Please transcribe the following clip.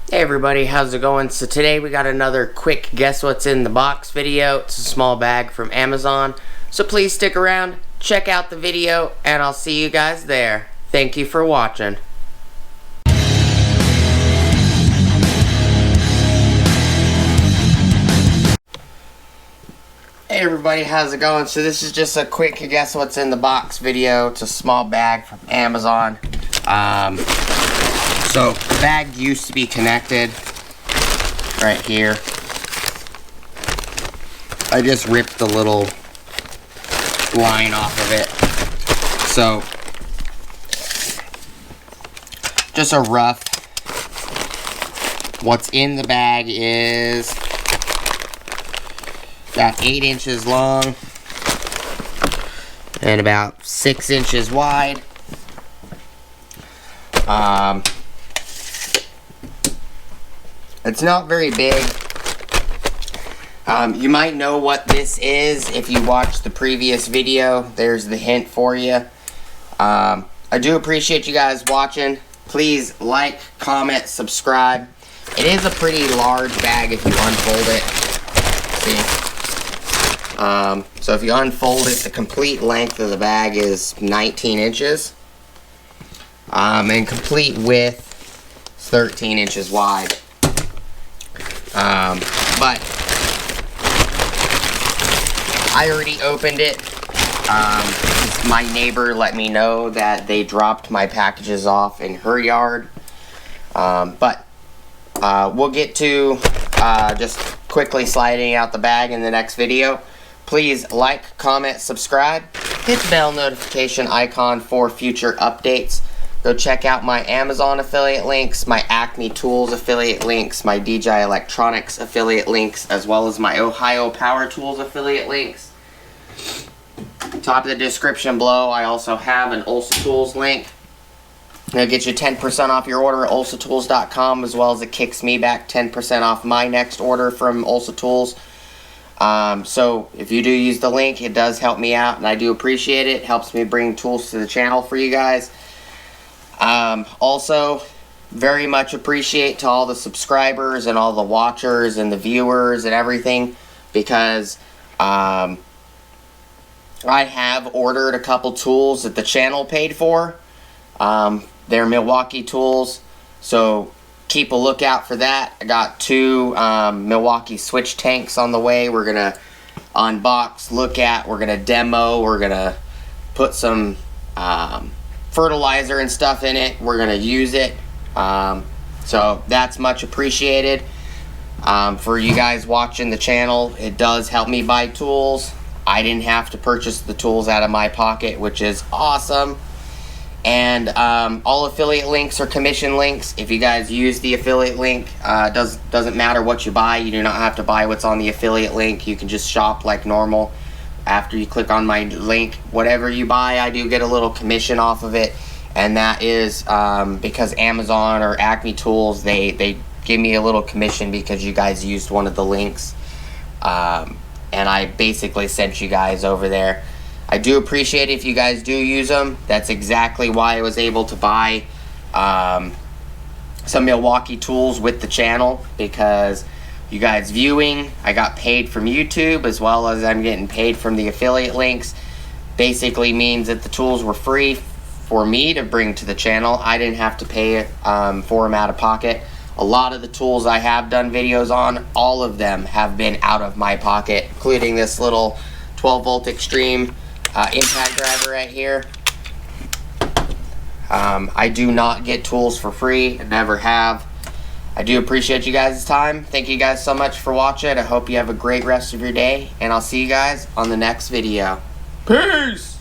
Hey everybody, how's it going? So today we got another quick guess what's in the box video. It's a small bag from Amazon. So please stick around, check out the video, and I'll see you guys there. Thank you for watching. Hey everybody, how's it going? So this is just a quick guess what's in the box video. It's a small bag from Amazon. So the bag used to be connected right here. I just ripped the little line off of it. So just a rough, what's in the bag is about 8 inches long and about 6 inches wide. It's not very big. You might know what this is if you watched the previous video. There's the hint for you. I do appreciate you guys watching. Please like, comment, subscribe. It is a pretty large bag if you unfold it. See? So if you unfold it, the complete length of the bag is 19 inches. And complete width is 13 inches wide. But I already opened it. My neighbor let me know that they dropped my packages off in her yard. But we'll get to just quickly sliding out the bag in the next video. Please like, comment, subscribe, hit the bell notification icon for future updates. Go check out my Amazon affiliate links, my Acme Tools affiliate links, my DJI Electronics affiliate links, as well as my Ohio Power Tools affiliate links. Top of the description below, I also have an Olsa Tools link. It'll get you 10% off your order at olsatools.com, as well as it kicks me back 10% off my next order from Olsa Tools. So if you do use the link, it does help me out, and I do appreciate it. It helps me bring tools to the channel for you guys. Also, very much appreciate to all the subscribers and all the watchers and the viewers and everything, because I have ordered a couple tools that the channel paid for. They're Milwaukee tools, so keep a lookout for that. I got 2 Milwaukee switch tanks on the way. We're gonna unbox, look at, we're gonna demo, we're gonna put some fertilizer and stuff in it. We're gonna use it, so that's much appreciated. For you guys watching the channel, it does help me buy tools. I didn't have to purchase the tools out of my pocket, which is awesome. And all affiliate links are commission links. If you guys use the affiliate link, doesn't matter what you buy. You do not have to buy what's on the affiliate link. You can just shop like normal. After you click on my link, whatever you buy, I do get a little commission off of it, and that is because Amazon or Acme Tools, they give me a little commission because you guys used one of the links, and I basically sent you guys over there. I do appreciate it if you guys do use them. That's exactly why I was able to buy some Milwaukee tools with the channel, because you guys viewing, I got paid from YouTube, as well as I'm getting paid from the affiliate links. Basically means that the tools were free for me to bring to the channel. I didn't have to pay for them out of pocket. A lot of the tools I have done videos on, all of them have been out of my pocket, including this little 12 volt extreme impact driver right here. I do not get tools for free, and never have. I do appreciate you guys' time. Thank you guys so much for watching. I hope you have a great rest of your day, and I'll see you guys on the next video. Peace!